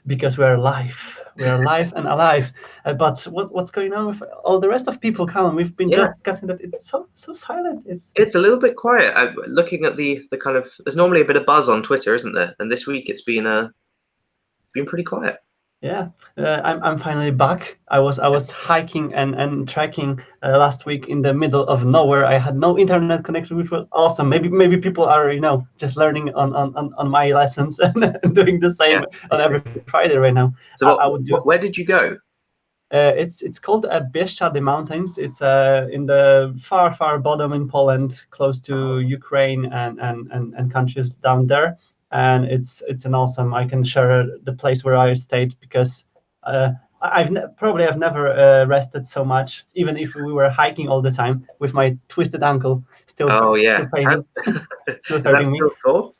because we are live and alive. But what's going on with all the rest of people, Callum? We've been Yeah, just discussing that it's so silent. it's a little bit quiet. Looking at the kind of, there's normally a bit of buzz on Twitter, isn't there? And this week it's been pretty quiet. Yeah, I'm finally back. I was hiking and trekking last week in the middle of nowhere. I had no internet connection, which was awesome. Maybe people are just learning on my lessons and doing the Yeah. same on every Friday right now. So I would do. where did you go? It's called Bieszczady Mountains. It's in the far bottom in Poland, close to Ukraine and countries down there. And it's an awesome. I can share the place where I stayed because I've never rested so much. Even if we were hiking all the time with my twisted ankle Oh yeah. still paining, still Is that hurting me. still sore?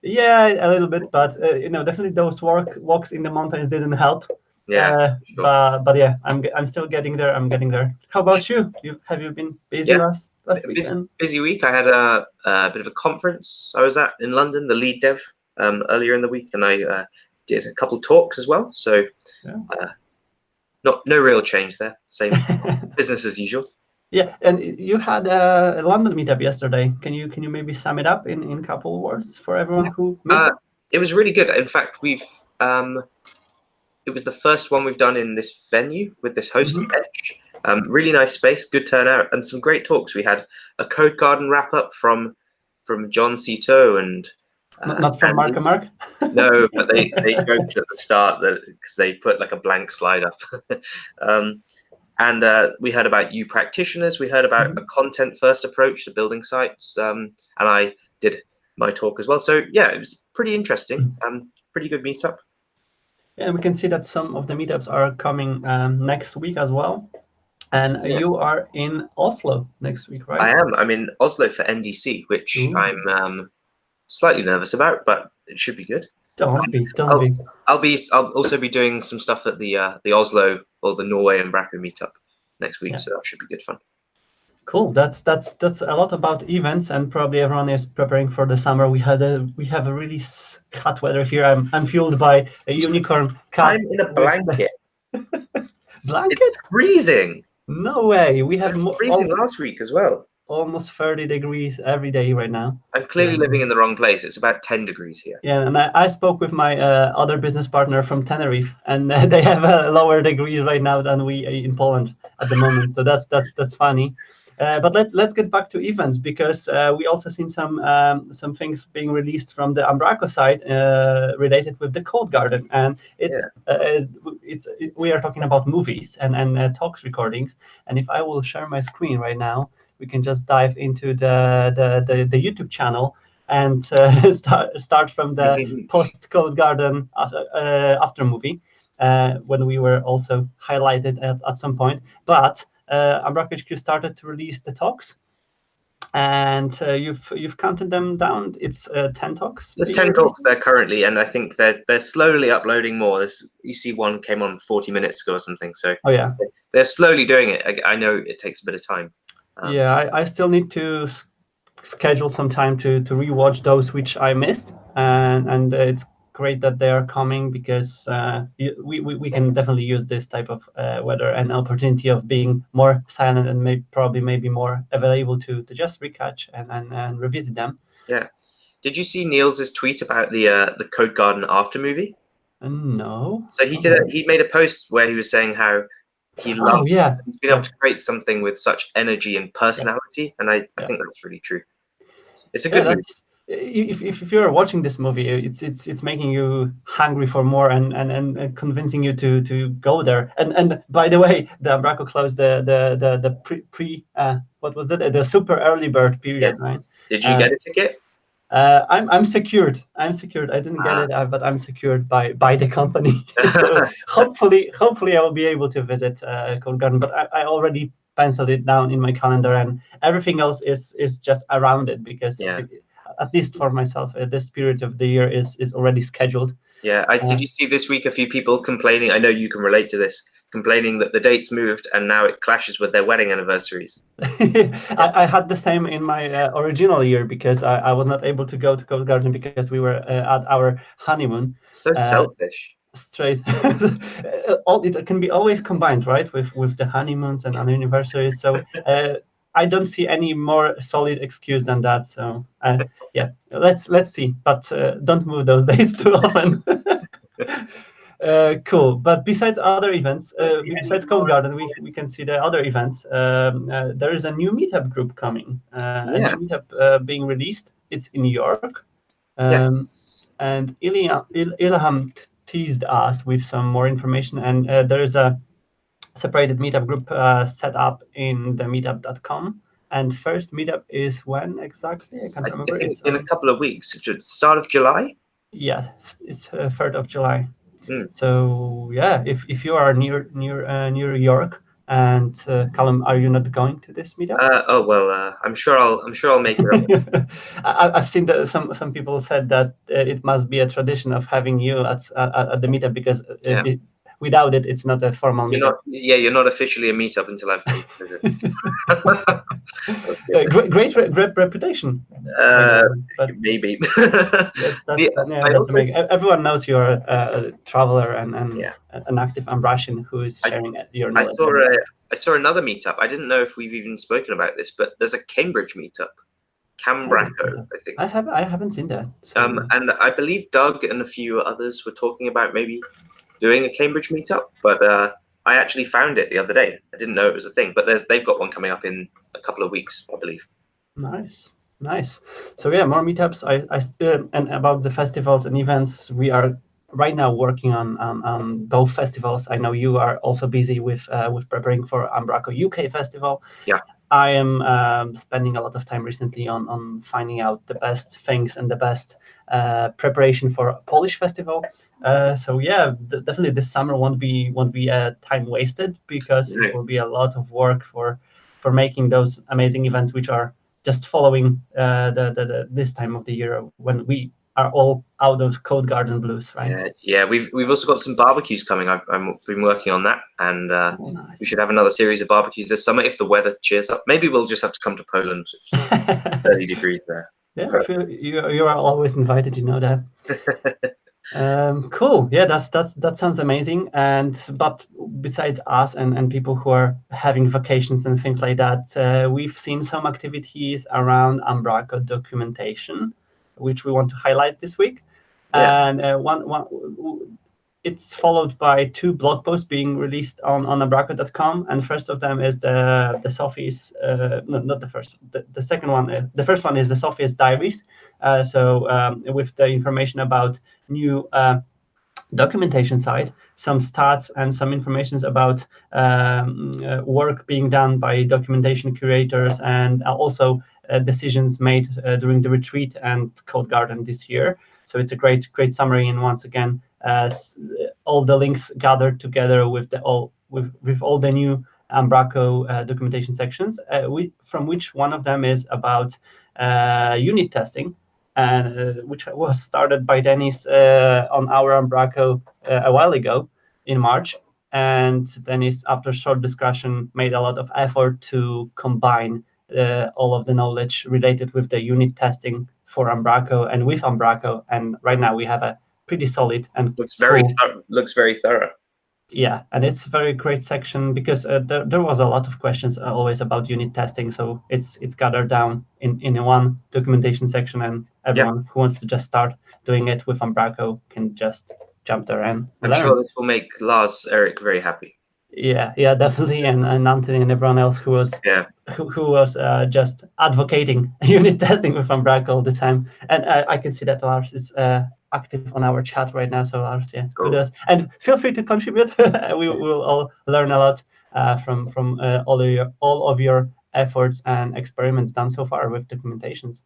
Yeah, a little bit, but definitely those walks in the mountains didn't help. Yeah, sure. But yeah, I'm still getting there. I'm getting there. How about you? Have you been busy Yeah, last weekend? busy week. I had a bit of a conference I was at in London, the Lead Dev, earlier in the week, and I did a couple talks as well. So Yeah. no real change there. Same business as usual. Yeah, and you had a London meetup yesterday. Can you maybe sum it up in a couple words for everyone who missed it? It was really good. In fact, it was the first one we've done in this venue with this hosting bench. Really nice space, good turnout, and some great talks. We had a Code Garden wrap up from John Cito and Not from Mark and Mark. No, but they joked at the start that because they put like a blank slide up. And we heard about you practitioners. We heard about a content first approach to building sites, and I did my talk as well. So yeah, it was pretty interesting. Pretty good meetup. Yeah, we can see that some of the meetups are coming next week as well. And Yeah. you are in Oslo next week, right? I am. I'm in Oslo for NDC, which Ooh. I'm slightly nervous about, but it should be good. Don't be. I'll also be doing some stuff at the Oslo or the Norway umbraCo meetup next week, so that should be good fun. Cool. That's a lot about events, and probably everyone is preparing for the summer. We have a really hot weather here. I'm fueled by a unicorn cat. I'm in a blanket. Blanket? It's freezing. No way. We have freezing last week as well. Almost 30 degrees every day right now. I'm clearly living in the wrong place. It's about 10 degrees here. Yeah, and I spoke with my other business partner from Tenerife, and they have a lower degrees right now than we in Poland at the moment. So that's funny. But let's get back to events, because we also seen some things being released from the Umbraco side related with the Code Garden, and we are talking about movies and talks recordings. And if I will share my screen right now, we can just dive into the YouTube channel and start from the post Code Garden after movie when we were also highlighted at some point, but. Umbraco HQ started to release the talks, and you've counted them down. It's 10 talks. There's 10 talks there currently, and I think they're slowly uploading more. You see one came on 40 minutes ago or something. So they're slowly doing it. I know it takes a bit of time. Yeah, I still need to schedule some time to rewatch those which I missed, and it's great that they are coming, because we can definitely use this type of weather and opportunity of being more silent and maybe more available to just recatch and revisit them. Yeah. Did you see Niels's tweet about the Code Garden after movie? No. So he made a post where he was saying how he loves he's been able to create something with such energy and personality, and I think that's really true. It's a good movie. If you're watching this movie, it's making you hungry for more and convincing you to go there. And by the way, the Umbraco closed the pre what was that, the super early bird period, right? Did you get a ticket? I'm secured. I didn't get it, but I'm secured by the company. So hopefully I will be able to visit Code Garden. But I already penciled it down in my calendar, and everything else is just around it, because at least for myself, this period of the year is already scheduled. Yeah, did you see this week a few people complaining? I know you can relate to this. Complaining that the dates moved and now it clashes with their wedding anniversaries. I had the same in my original year, because I was not able to go to Code Garden because we were at our honeymoon. So selfish. straight. It can be always combined, right, with the honeymoons and anniversaries. So I don't see any more solid excuse than that. So yeah, let's see, but don't move those days too often. Cool. But besides other events, besides Code Garden, we can see the other events. There is a new meetup group coming, a new meetup being released. It's in New York. And Ilham teased us with some more information, and there is a separated meetup group set up in the meetup.com. And first meetup is when exactly? I can't remember. I think it's in a couple of weeks. It's start of July. Yeah, it's 3rd of July. Mm. So yeah, if you are near New York, and Callum, are you not going to this meetup? I'm sure I'll make it. I've seen that some people said that it must be a tradition of having you at the meetup, because without it, it's not a formal meetup. You're not officially a meetup until I've come to visit. Great reputation. But maybe. That's amazing. Everyone knows you're a traveler and an active umbraCian who is sharing your knowledge. I saw another meetup. I didn't know if we've even spoken about this, but there's a Cambridge meetup. Umbraco, I think. I haven't seen that. So. And I believe Doug and a few others were talking about maybe doing a Cambridge meetup, but I actually found it the other day. I didn't know it was a thing, but they've got one coming up in a couple of weeks, I believe. Nice. So yeah, more meetups. And about the festivals and events, we are right now working on both festivals. I know you are also busy with preparing for Umbraco UK festival. Yeah. I am spending a lot of time recently on finding out the best things and the best preparation for a Polish festival. So yeah, definitely this summer won't be time wasted, because it will be a lot of work for making those amazing events, which are just following this time of the year when we are all out of Code Garden blues, right? Yeah. We've also got some barbecues coming. I've been working on that, and nice. We should have another series of barbecues this summer if the weather cheers up. Maybe we'll just have to come to Poland. It's 30 degrees there. Yeah, you are always invited. You know that. Cool. Yeah, that sounds amazing. But besides us and people who are having vacations and things like that, we've seen some activities around Umbraco documentation, which we want to highlight this week. Yeah. And one it's followed by 2 blog posts being released on umbraco.com. And first of them is the Sophie's, no, not the first, the second one. The first one is the Sophie's diaries. With the information about new documentation side, some stats and some information about work being done by documentation curators, and also decisions made during the retreat and Code Garden this year. So it's a great summary, and once again, all the links gathered together with all the new Umbraco documentation sections, from which one of them is about unit testing, which was started by Dennis on our Umbraco a while ago in March. And Dennis, after short discussion, made a lot of effort to combine all of the knowledge related with the unit testing for Umbraco and with Umbraco. And right now we have a pretty solid and looks very thorough. Yeah, and it's a very great section, because there was a lot of questions always about unit testing. So it's gathered down in one documentation section, and everyone who wants to just start doing it with Umbraco can just jump there and learn. I'm sure this will make Lars Eric very happy. Yeah, definitely, and Anthony and everyone else who was just advocating unit testing with Umbraco all the time. And I can see that Lars is active on our chat right now. So Lars, kudos, and feel free to contribute. We will all learn a lot from all of your efforts and experiments done so far with documentations.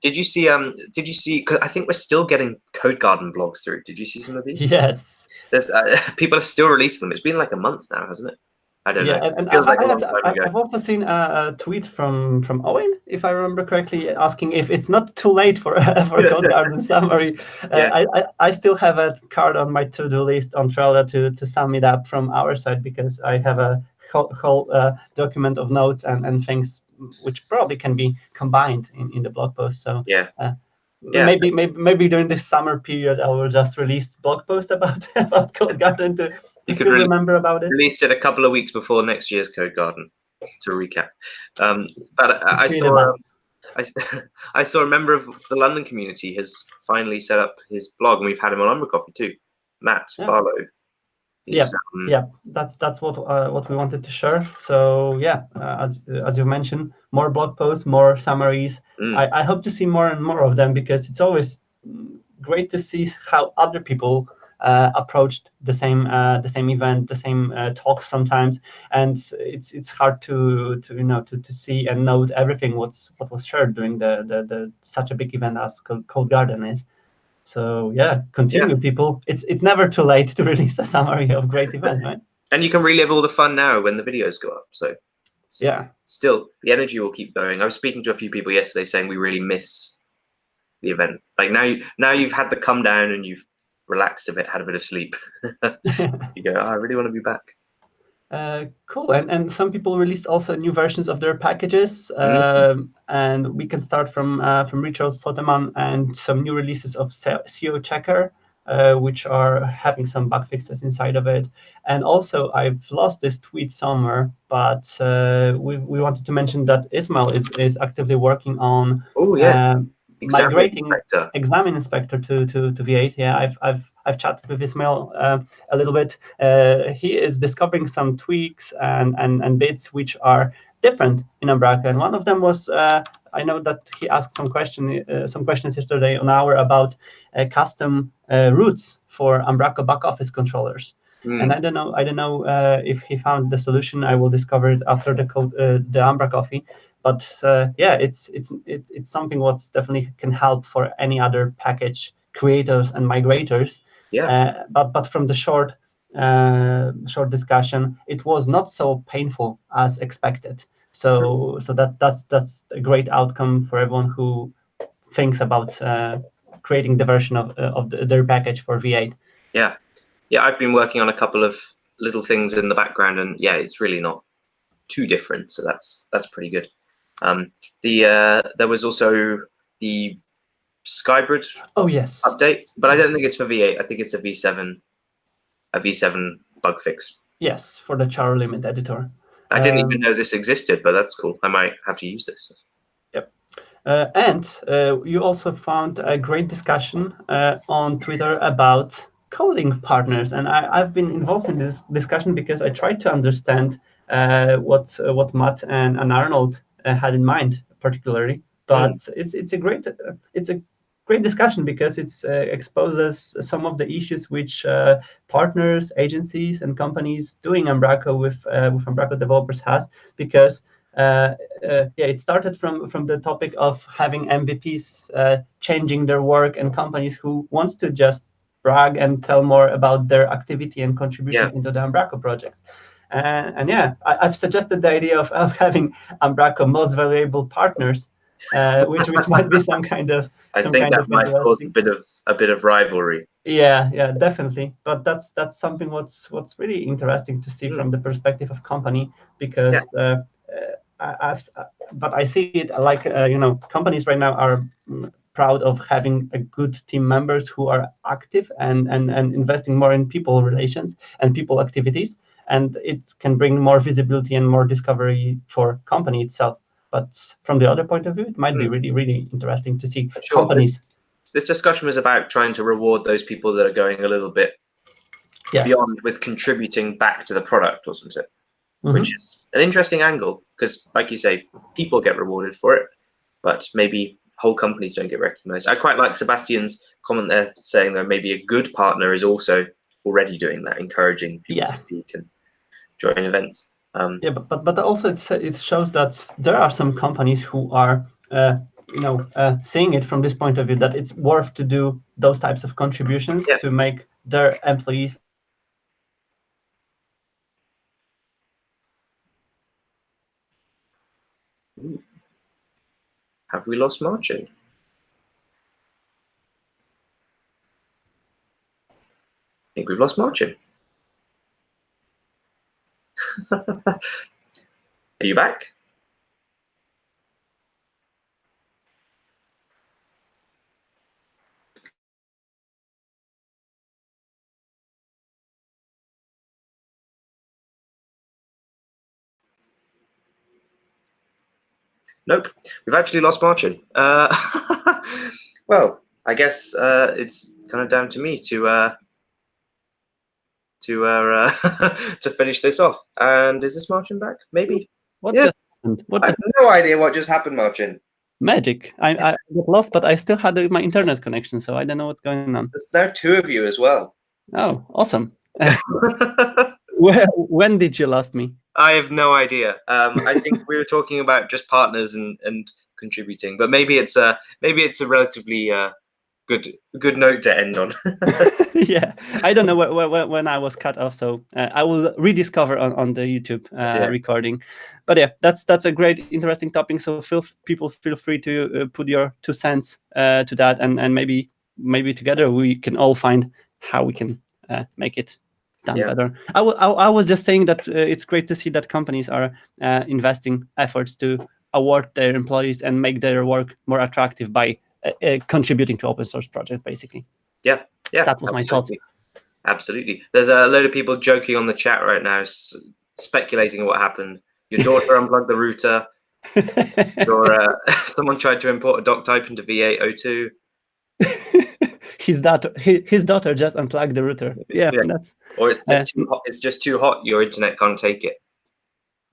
Did you see? Because I think we're still getting Code Garden blogs through. Did you see some of these? Yes. There's people are still releasing them. It's been like a month now, hasn't it? I don't know. And I've also seen a tweet from Owen, if I remember correctly, asking if it's not too late for Code Garden summary. I still have a card on my to-do list on Trello to sum it up from our side, because I have a whole document of notes and things which probably can be combined in the blog post. So Yeah. Maybe during this summer period, I will just release blog post about Code Garden to still remember about it. Release it a couple of weeks before next year's Code Garden, to recap. But I saw a member of the London community has finally set up his blog, and we've had him on umbraCoffee too, Matt Barlow. Yeah, that's what we wanted to share. So yeah, as you mentioned, more blog posts, more summaries. I hope to see more and more of them, because it's always great to see how other people approached the same event, the same talks sometimes, and it's hard to see and note everything what was shared during the such a big event as Code Garden is. So yeah, continue, people. It's never too late to release a summary of great event, right? And you can relive all the fun now when the videos go up. So still the energy will keep going. I was speaking to a few people yesterday saying we really miss the event. Like now you've had the come down and you've relaxed a bit, had a bit of sleep. You go, I really want to be back. Cool. And some people released also new versions of their packages, and we can start from Richard Soteman and some new releases of SEO Checker, which are having some bug fixes inside of it. And also, I've lost this tweet somewhere, but we wanted to mention that Ismail is actively working on migrating Examine Inspector to V8. Yeah, I've chatted with Ismail a little bit. He is discovering some tweaks and bits which are different in Umbraco, and one of them was I know that he asked some questions yesterday on our about custom routes for Umbraco back office controllers. And I don't know if he found the solution. I will discover it after the umbraCoffee. But yeah, it's something what definitely can help for any other package creators and migrators. Yeah. But from the short discussion, it was not so painful as expected. So that's a great outcome for everyone who thinks about creating the version of their package for V8. Yeah, I've been working on a couple of little things in the background, and yeah, it's really not too different. So that's pretty good. There was also the Skybrid update, but I don't think it's for V8. I think it's a V7 bug fix. Yes, for the char limit editor. I didn't even know this existed, but that's cool. I might have to use this. Yep. And you also found a great discussion on Twitter about coding partners, and I've been involved in this discussion because I tried to understand what Matt and Arnold had in mind particularly. But it's a great discussion because it exposes some of the issues which partners, agencies, and companies doing Umbraco with Umbraco developers has, because it started from the topic of having MVPs changing their work, and companies who wants to just brag and tell more about their activity and contribution into the Umbraco project. And yeah, I've suggested the idea of having Umbraco most valuable partners, which might be some kind of. I think that might cause a bit of rivalry. Yeah, definitely. But that's something what's really interesting to see from the perspective of company, because but I see it like companies right now are proud of having a good team members who are active and investing more in people relations and people activities, and it can bring more visibility and more discovery for company itself. But from the other point of view, it might be really, really interesting to see companies. This discussion was about trying to reward those people that are going a little bit beyond with contributing back to the product, wasn't it? Which is an interesting angle, because like you say, people get rewarded for it, but maybe whole companies don't get recognized. I quite like Sebastian's comment there, saying that maybe a good partner is also already doing that, encouraging people to speak and join events. But also it shows that there are some companies who are seeing it from this point of view, that it's worth to do those types of contributions to make their employees. Have we lost Marcin? I think we've lost Marcin. Are you back? Nope, we've actually lost Marcin. Well, I guess it's kind of down to me to to finish this off. And is this Marcin back? Maybe. What just happened? I have no idea what just happened, Marcin. Magic. I got lost, but I still had my internet connection, so I don't know what's going on. There's now 2 of you as well. Oh, awesome. When did you lost me? I have no idea. I think we were talking about just partners and contributing, but maybe it's a relatively good note to end on. Yeah, I don't know when I was cut off, so I will rediscover on the YouTube recording. But yeah, that's a great, interesting topic. So people feel free to put your 2 cents to that, and maybe together we can all find how we can make it done better. I was just saying that it's great to see that companies are investing efforts to award their employees and make their work more attractive by contributing to open source projects, basically. Yeah, that was my thought. Absolutely. There's a load of people joking on the chat right now, speculating what happened. Your daughter unplugged the router. Someone tried to import a doc type into V802. His daughter just unplugged the router. Yeah. That's. Or it's just too hot. It's just too hot. Your internet can't take it.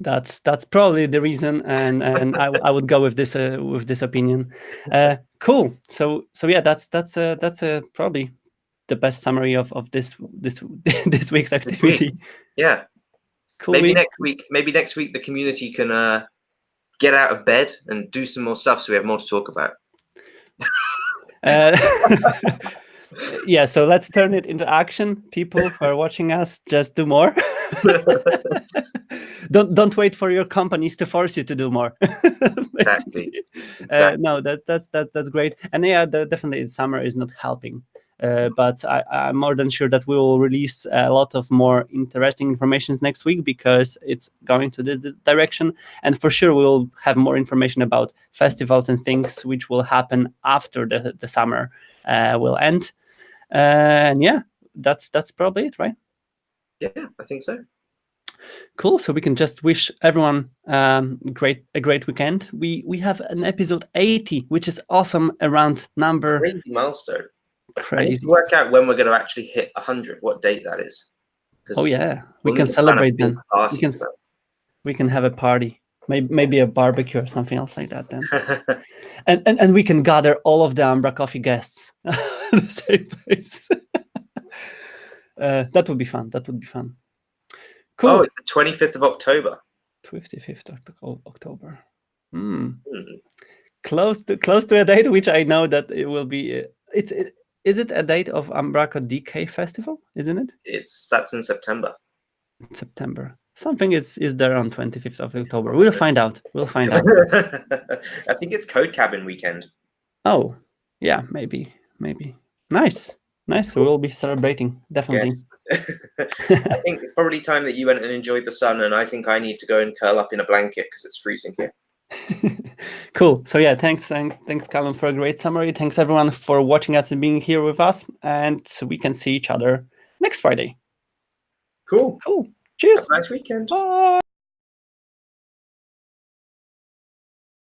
That's probably the reason, and I would go with this opinion. Cool. So yeah, that's probably the best summary of this week's activity. Yeah. Cool. Maybe next week the community can get out of bed and do some more stuff, so we have more to talk about. Yeah, so let's turn it into action. People who are watching us, just do more. Don't wait for your companies to force you to do more. Exactly. No, that's great. And yeah, definitely summer is not helping. But I'm more than sure that we will release a lot of more interesting information next week, because it's going to this direction. And for sure, we will have more information about festivals and things which will happen after the summer will end. And yeah, that's probably it, right? Yeah, I think so. Cool. So we can just wish everyone a great weekend. We have an episode 80, which is awesome, around number. Crazy milestone. Crazy. I need to work out when we're going to actually hit 100. What date that is? Oh yeah, we can celebrate then. We can have a party, maybe a barbecue or something else like that then. and we can gather all of the umbraCoffee guests at the same place. That would be fun. Cool. Oh, it's the 25th of October. 25th of October. Close to a date which I know that it will be. Is it a date of Umbraco DK Festival? Isn't it? That's in September. September. Something is there on 25th of October. We'll find out. I think it's Code Cabin weekend. Oh, yeah, maybe. Nice. So we'll be celebrating, definitely. Yes. I think it's probably time that you went and enjoyed the sun, and I think I need to go and curl up in a blanket because it's freezing here. Cool. So yeah, thanks Callum, for a great summary. Thanks everyone for watching us and being here with us, and we can see each other next Friday. Cool. Cheers. Have a nice weekend. Bye.